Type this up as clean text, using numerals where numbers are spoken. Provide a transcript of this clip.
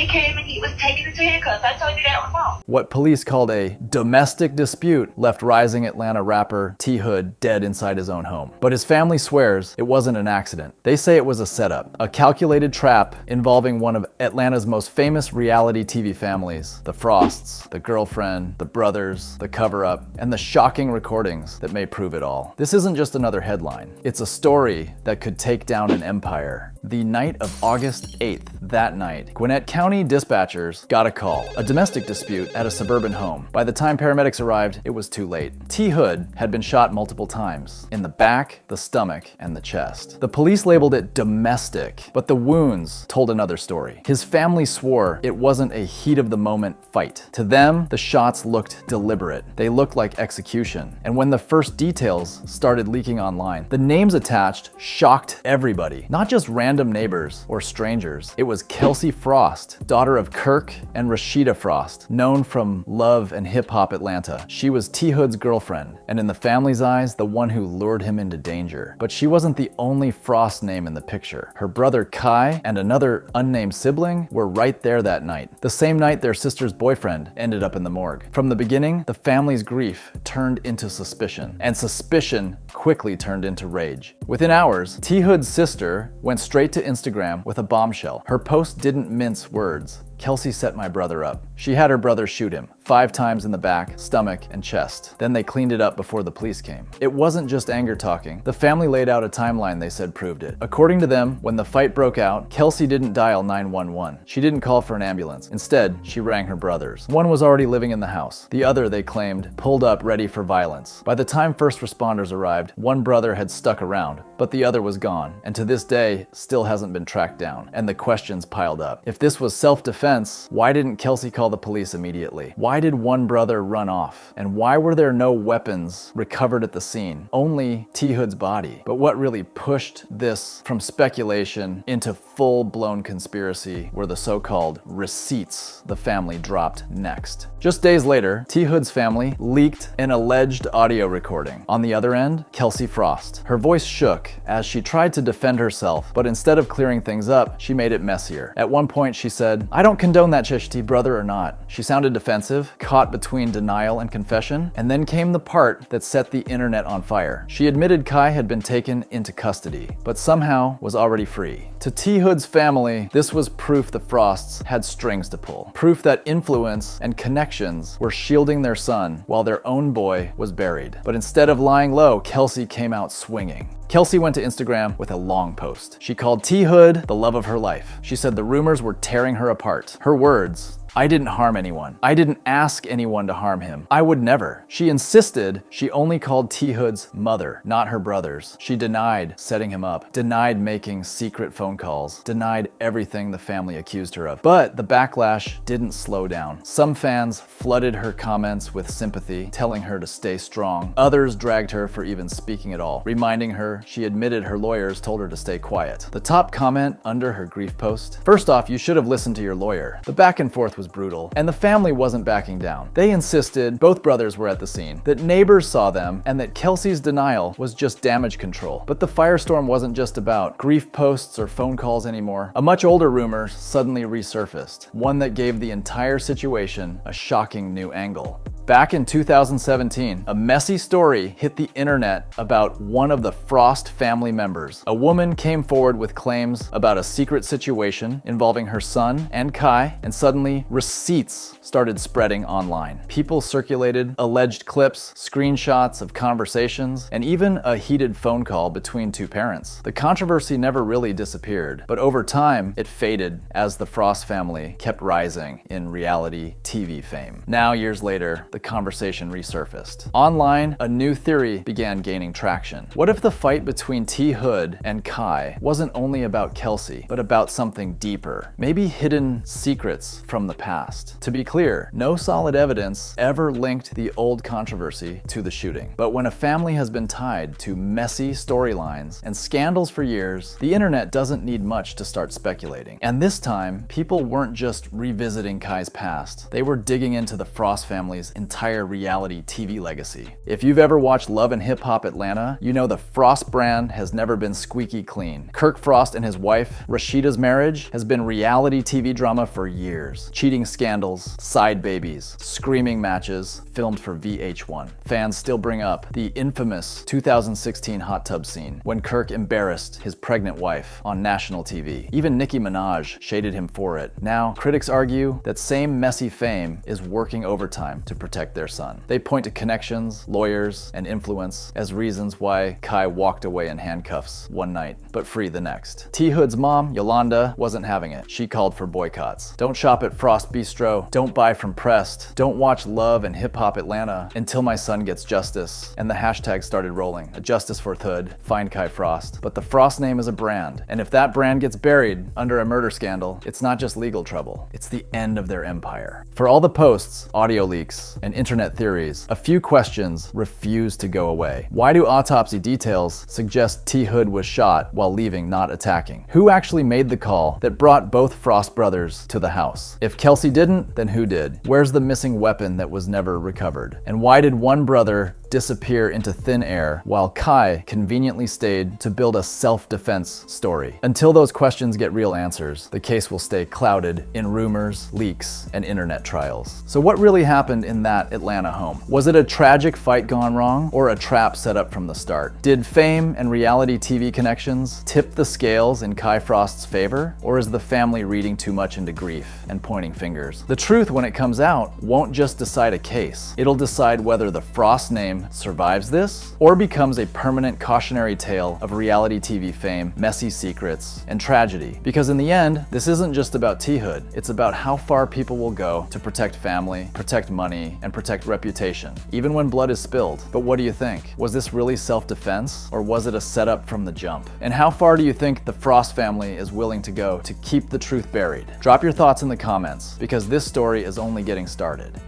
they came and he was taken into handcuffs. I told you that on the phone. What police called a domestic dispute left rising Atlanta rapper T. Hood dead inside his own home. But his family swears it wasn't an accident. They say it was a setup, a calculated trap involving one of Atlanta's most famous reality TV families, the Frosts, the girlfriend, the brothers, the cover-up, and the shocking recordings that may prove it all. This isn't just another headline. It's a story that could take down an empire. The night of August 8th, that night, Gwinnett County dispatchers got a call, a domestic dispute at a suburban home. By the time paramedics arrived, it was too late. T. Hood had been shot multiple times, in the back, the stomach, and the chest. The police labeled it domestic, but the wounds told another story. His family swore it wasn't a heat-of-the-moment fight. To them, the shots looked deliberate. They looked like execution. And when the first details started leaking online, the names attached shocked everybody, not just random neighbors or strangers. It was Kelsey Frost, daughter of Kirk and Rashida Frost, known from Love and Hip Hop Atlanta. She was T. Hood's girlfriend, and in the family's eyes, the one who lured him into danger. But she wasn't the only Frost name in the picture. Her brother Kai and another unnamed sibling were right there that night, the same night their sister's boyfriend ended up in the morgue. From the beginning, the family's grief turned into suspicion, and suspicion quickly turned into rage. Within hours, T. Hood's sister went straight to Instagram with a bombshell. Her post didn't mince words. Kelsey set my brother up. She had her brother shoot him 5 times in the back, stomach, and chest. Then they cleaned it up before the police came. It wasn't just anger talking. The family laid out a timeline they said proved it. According to them, when the fight broke out, Kelsey didn't dial 911. She didn't call for an ambulance. Instead, she rang her brothers. One was already living in the house. The other, they claimed, pulled up ready for violence. By the time first responders arrived, one brother had stuck around, but the other was gone, and to this day, still hasn't been tracked down, and the questions piled up. If this was self-defense, why didn't Kelsey call the police immediately? Why did one brother run off? And why were there no weapons recovered at the scene? Only T. Hood's body. But what really pushed this from speculation into full-blown conspiracy were the so-called receipts the family dropped next. Just days later, T. Hood's family leaked an alleged audio recording. On the other end, Kelsey Frost. Her voice shook as she tried to defend herself, but instead of clearing things up, she made it messier. At one point, she said, "I don't condone that shit, brother or not." She sounded defensive, caught between denial and confession, and then came the part that set the internet on fire. She admitted Kai had been taken into custody, but somehow was already free. To T. Hood's family, this was proof the Frosts had strings to pull. Proof that influence and connections were shielding their son while their own boy was buried. But instead of lying low, Kelsey came out swinging. Kelsey went to Instagram with a long post. She called T. Hood the love of her life. She said the rumors were tearing her apart. Her words, "I didn't harm anyone. I didn't ask anyone to harm him. I would never." She insisted she only called T. Hood's mother, not her brothers. She denied setting him up, denied making secret phone calls, denied everything the family accused her of. But the backlash didn't slow down. Some fans flooded her comments with sympathy, telling her to stay strong. Others dragged her for even speaking at all, reminding her she admitted her lawyers told her to stay quiet. The top comment under her grief post, "First off, you should have listened to your lawyer." The back and forth was brutal, and the family wasn't backing down. They insisted both brothers were at the scene, that neighbors saw them, and that Kelsey's denial was just damage control. But the firestorm wasn't just about grief posts or phone calls anymore. A much older rumor suddenly resurfaced, one that gave the entire situation a shocking new angle. Back in 2017, a messy story hit the internet about one of the Frost family members. A woman came forward with claims about a secret situation involving her son and Kai, and suddenly receipts started spreading online. People circulated alleged clips, screenshots of conversations, and even a heated phone call between two parents. The controversy never really disappeared, but over time, it faded as the Frost family kept rising in reality TV fame. Now, years later, the conversation resurfaced. Online, a new theory began gaining traction. What if the fight between T. Hood and Kai wasn't only about Kelsey, but about something deeper? Maybe hidden secrets from the past. To be clear, no solid evidence ever linked the old controversy to the shooting. But when a family has been tied to messy storylines and scandals for years, the internet doesn't need much to start speculating. And this time, people weren't just revisiting Kai's past. They were digging into the Frost family's entire reality TV legacy. If you've ever watched Love and Hip Hop Atlanta, you know the Frost brand has never been squeaky clean. Kirk Frost and his wife, Rashida's marriage, has been reality TV drama for years. Cheating scandals, side babies, screaming matches, filmed for VH1. Fans still bring up the infamous 2016 hot tub scene when Kirk embarrassed his pregnant wife on national TV. Even Nicki Minaj shaded him for it. Now, critics argue that same messy fame is working overtime to protect their son. They point to connections, lawyers, and influence as reasons why Kai walked away in handcuffs one night, but free the next. T. Hood's mom, Yolanda, wasn't having it. She called for boycotts. Don't shop at Frost Bistro. Don't buy from Pressed. Don't watch Love and Hip Hop Atlanta until my son gets justice. And the hashtag started rolling. A justice for Hood, find Kai Frost. But the Frost name is a brand, and if that brand gets buried under a murder scandal, it's not just legal trouble, it's the end of their empire. For all the posts, audio leaks, and internet theories, a few questions refuse to go away. Why do autopsy details suggest T. Hood was shot while leaving, not attacking? Who actually made the call that brought both Frost brothers to the house? If Kelsey didn't, then who did? Where's the missing weapon that was never recovered? And why did one brother disappear into thin air while Kai conveniently stayed to build a self-defense story? Until those questions get real answers, the case will stay clouded in rumors, leaks, and internet trials. So what really happened in that Atlanta home? Was it a tragic fight gone wrong, or a trap set up from the start? Did fame and reality TV connections tip the scales in Kai Frost's favor, or is the family reading too much into grief and pointing fingers? The truth, when it comes out, won't just decide a case. It'll decide whether the Frost name survives this, or becomes a permanent cautionary tale of reality TV fame, messy secrets, and tragedy. Because in the end, this isn't just about T. Hood, it's about how far people will go to protect family, protect money, and protect reputation, even when blood is spilled. But what do you think? Was this really self-defense, or was it a setup from the jump? And how far do you think the Frost family is willing to go to keep the truth buried? Drop your thoughts in the comments, because this story is only getting started.